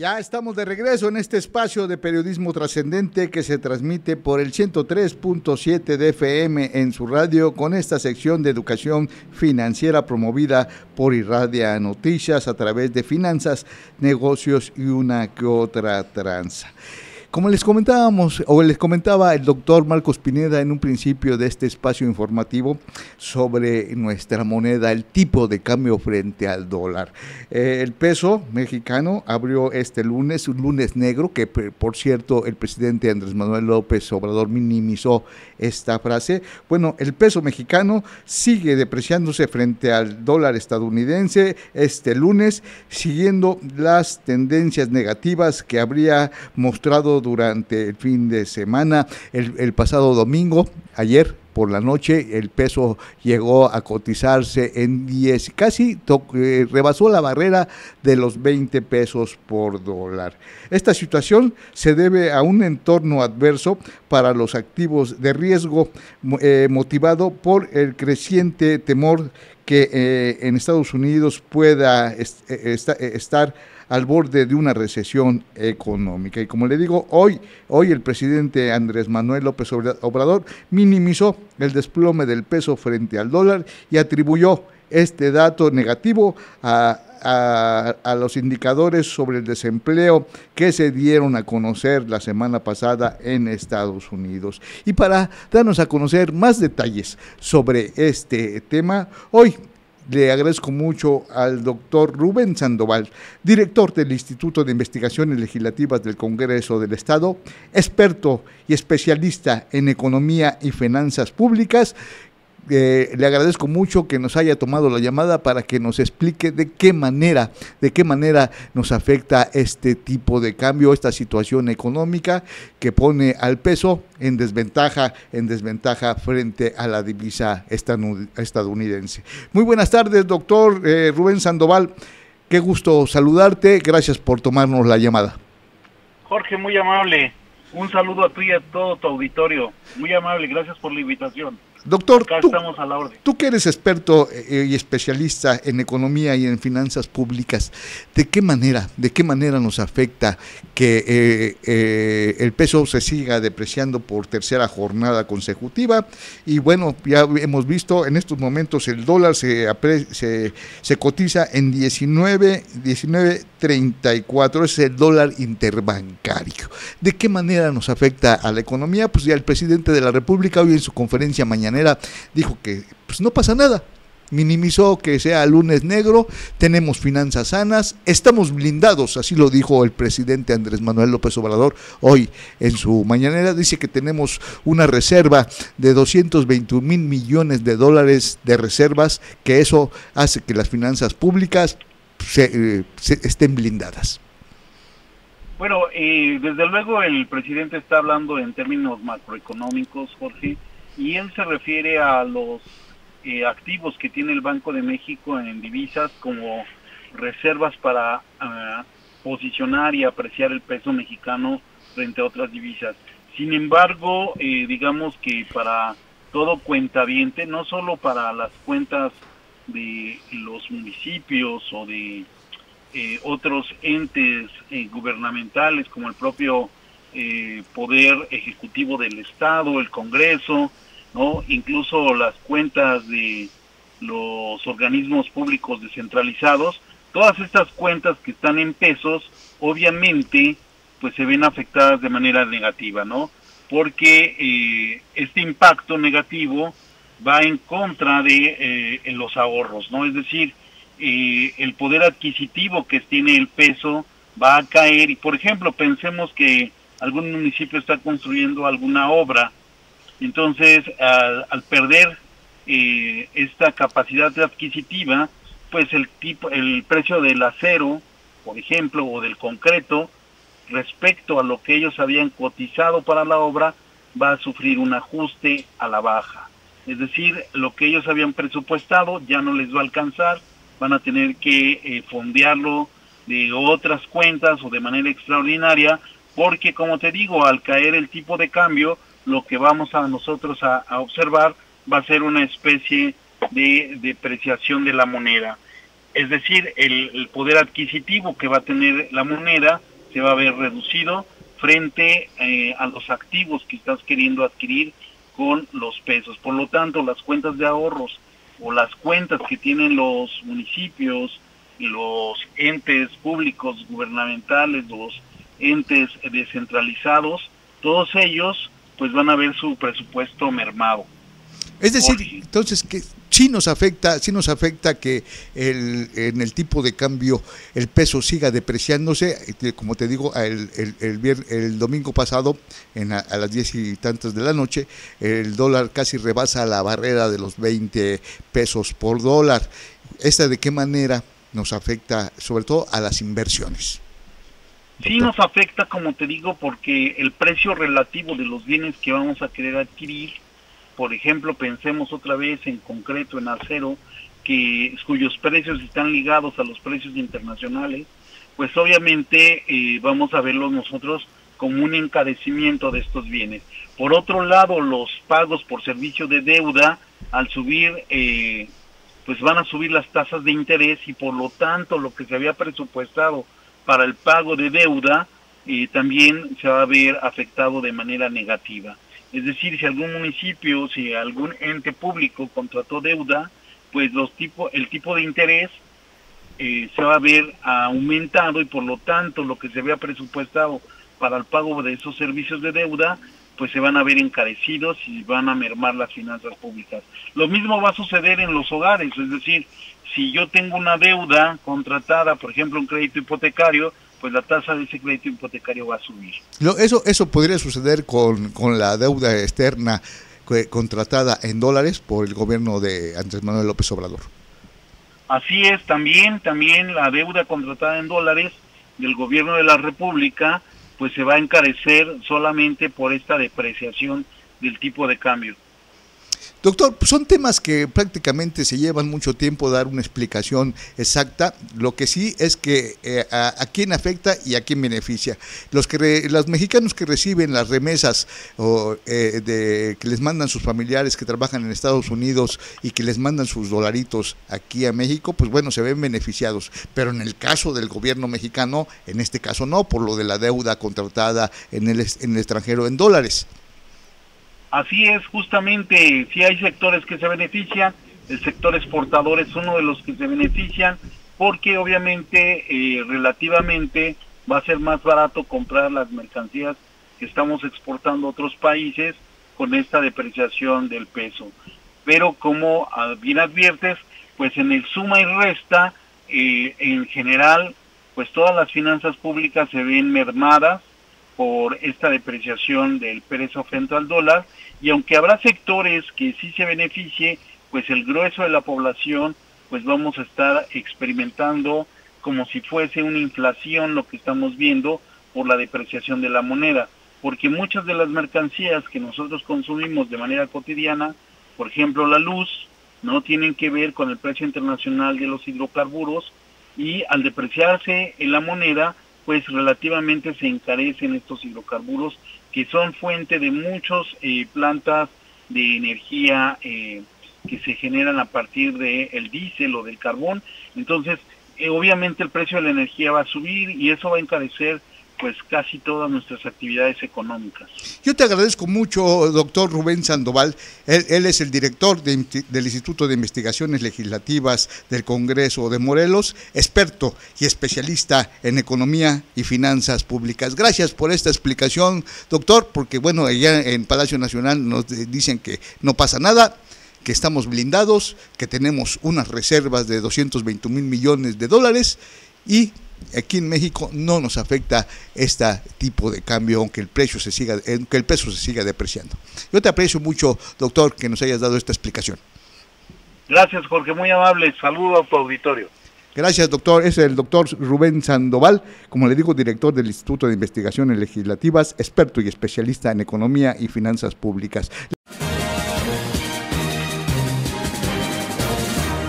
Ya estamos de regreso en este espacio de periodismo trascendente que se transmite por el 103.7 de FM en su radio con esta sección de educación financiera promovida por Irradia Noticias a través de finanzas, negocios y una que otra tranza. Como les comentábamos, o les comentaba el doctor Marcos Pineda en un principio de este espacio informativo sobre nuestra moneda, el tipo de cambio frente al dólar. El peso mexicano abrió este lunes, un lunes negro, que por cierto el presidente Andrés Manuel López Obrador minimizó esta frase. Bueno, el peso mexicano sigue depreciándose frente al dólar estadounidense este lunes, siguiendo las tendencias negativas que habría mostrado durante el fin de semana. El pasado domingo, ayer por la noche, el peso llegó a cotizarse en 10, casi rebasó la barrera de los 20 pesos por dólar. Esta situación se debe a un entorno adverso para los activos de riesgo, motivado por el creciente temor que en Estados Unidos pueda estar al borde de una recesión económica. Y como le digo, hoy el presidente Andrés Manuel López Obrador minimizó el desplome del peso frente al dólar y atribuyó este dato negativo a los indicadores sobre el desempleo que se dieron a conocer la semana pasada en Estados Unidos. Y para darnos a conocer más detalles sobre este tema, hoy le agradezco mucho al doctor Rubén Sandoval, director del Instituto de Investigaciones Legislativas del Congreso del Estado, experto y especialista en economía y finanzas públicas. Le agradezco mucho que nos haya tomado la llamada para que nos explique de qué manera nos afecta este tipo de cambio, esta situación económica que pone al peso en desventaja frente a la divisa estadounidense. Muy buenas tardes, doctor Rubén Sandoval. Qué gusto saludarte. Gracias por tomarnos la llamada. Jorge, muy amable. Un saludo a ti y a todo tu auditorio. Muy amable, gracias por la invitación. Doctor, estamos a la orden. Tú que eres experto y especialista en economía y en finanzas públicas, ¿de qué manera nos afecta que el peso se siga depreciando por tercera jornada consecutiva? Y bueno, ya hemos visto en estos momentos el dólar se cotiza en 19.34, es el dólar interbancario. ¿De qué manera nos afecta a la economía? Pues ya el presidente de la República hoy en su conferencia mañanera dijo que pues no pasa nada, minimizó que sea lunes negro, tenemos finanzas sanas, estamos blindados, así lo dijo el presidente Andrés Manuel López Obrador hoy en su mañanera. Dice que tenemos una reserva de 221 mil millones de dólares de reservas, que eso hace que las finanzas públicas se estén blindadas. Bueno, desde luego el presidente está hablando en términos macroeconómicos, Jorge, y él se refiere a los activos que tiene el Banco de México en divisas como reservas para posicionar y apreciar el peso mexicano frente a otras divisas. Sin embargo, digamos que para todo cuentaviente, no solo para las cuentas de los municipios o de otros entes gubernamentales como el propio Poder Ejecutivo del Estado, el Congreso, ¿no? Incluso las cuentas de los organismos públicos descentralizados, todas estas cuentas que están en pesos, obviamente, pues se ven afectadas de manera negativa, ¿no? Porque este impacto negativo va en contra de los ahorros, ¿no? Es decir, el poder adquisitivo que tiene el peso va a caer y, por ejemplo, pensemos que algún municipio está construyendo alguna obra. Entonces, al perder esta capacidad adquisitiva, pues el precio del acero, por ejemplo, o del concreto, respecto a lo que ellos habían cotizado para la obra, va a sufrir un ajuste a la baja. Es decir, lo que ellos habían presupuestado ya no les va a alcanzar, van a tener que fondearlo de otras cuentas o de manera extraordinaria, porque, como te digo, al caer el tipo de cambio, lo que vamos a nosotros a observar va a ser una especie de depreciación de la moneda. Es decir, el poder adquisitivo que va a tener la moneda se va a ver reducido frente a los activos que estás queriendo adquirir con los pesos. Por lo tanto, las cuentas de ahorros o las cuentas que tienen los municipios, los entes públicos gubernamentales, los entes descentralizados, todos ellos pues van a ver su presupuesto mermado. Es decir, entonces que sí nos afecta que en el tipo de cambio el peso siga depreciándose. Como te digo, el domingo pasado, a las 10 y tantas de la noche, el dólar casi rebasa la barrera de los 20 pesos por dólar. ¿Esta de qué manera nos afecta, sobre todo a las inversiones? Sí nos afecta, como te digo, porque el precio relativo de los bienes que vamos a querer adquirir, por ejemplo, pensemos otra vez en concreto en acero, cuyos precios están ligados a los precios internacionales, pues obviamente vamos a verlos nosotros como un encarecimiento de estos bienes. Por otro lado, los pagos por servicio de deuda, al subir, pues van a subir las tasas de interés y por lo tanto lo que se había presupuestado para el pago de deuda también se va a ver afectado de manera negativa. Es decir, si algún municipio, si algún ente público contrató deuda, pues el tipo de interés se va a ver aumentado y por lo tanto lo que se había presupuestado para el pago de esos servicios de deuda, pues se van a ver encarecidos y van a mermar las finanzas públicas. Lo mismo va a suceder en los hogares, es decir, si yo tengo una deuda contratada, por ejemplo un crédito hipotecario, pues la tasa de ese crédito hipotecario va a subir. Eso podría suceder con la deuda externa contratada en dólares por el gobierno de Andrés Manuel López Obrador. Así es, también la deuda contratada en dólares del gobierno de la República, pues se va a encarecer solamente por esta depreciación del tipo de cambio. Doctor, son temas que prácticamente se llevan mucho tiempo dar una explicación exacta. Lo que sí es que a quién afecta y a quién beneficia. Los mexicanos que reciben las remesas que les mandan sus familiares que trabajan en Estados Unidos y que les mandan sus dolaritos aquí a México, pues bueno, se ven beneficiados. Pero en el caso del gobierno mexicano, en este caso no, por lo de la deuda contratada en el extranjero en dólares. Así es, justamente, si hay sectores que se benefician, el sector exportador es uno de los que se benefician, porque obviamente, relativamente, va a ser más barato comprar las mercancías que estamos exportando a otros países con esta depreciación del peso. Pero como bien adviertes, pues en el suma y resta, en general, pues todas las finanzas públicas se ven mermadas por esta depreciación del peso frente al dólar, y aunque habrá sectores que sí se beneficie, pues el grueso de la población, pues vamos a estar experimentando como si fuese una inflación lo que estamos viendo por la depreciación de la moneda, porque muchas de las mercancías que nosotros consumimos de manera cotidiana, por ejemplo la luz, no tienen que ver con el precio internacional de los hidrocarburos, y al depreciarse en la moneda, pues relativamente se encarecen estos hidrocarburos que son fuente de muchas plantas de energía que se generan a partir del diésel o del carbón. Entonces, obviamente el precio de la energía va a subir y eso va a encarecer pues casi todas nuestras actividades económicas. Yo te agradezco mucho, doctor Rubén Sandoval. Él es el director del Instituto de Investigaciones Legislativas del Congreso de Morelos, experto y especialista en economía y finanzas públicas. Gracias por esta explicación, doctor, porque bueno, allá en Palacio Nacional nos dicen que no pasa nada, que estamos blindados, que tenemos unas reservas de 220,000 millones de dólares y aquí en México no nos afecta este tipo de cambio, aunque el peso se siga depreciando. Yo te aprecio mucho, doctor, que nos hayas dado esta explicación. Gracias, Jorge, muy amable. Saludo a tu auditorio. Gracias, doctor. Es el doctor Rubén Sandoval, como le digo, director del Instituto de Investigaciones Legislativas, experto y especialista en economía y finanzas públicas.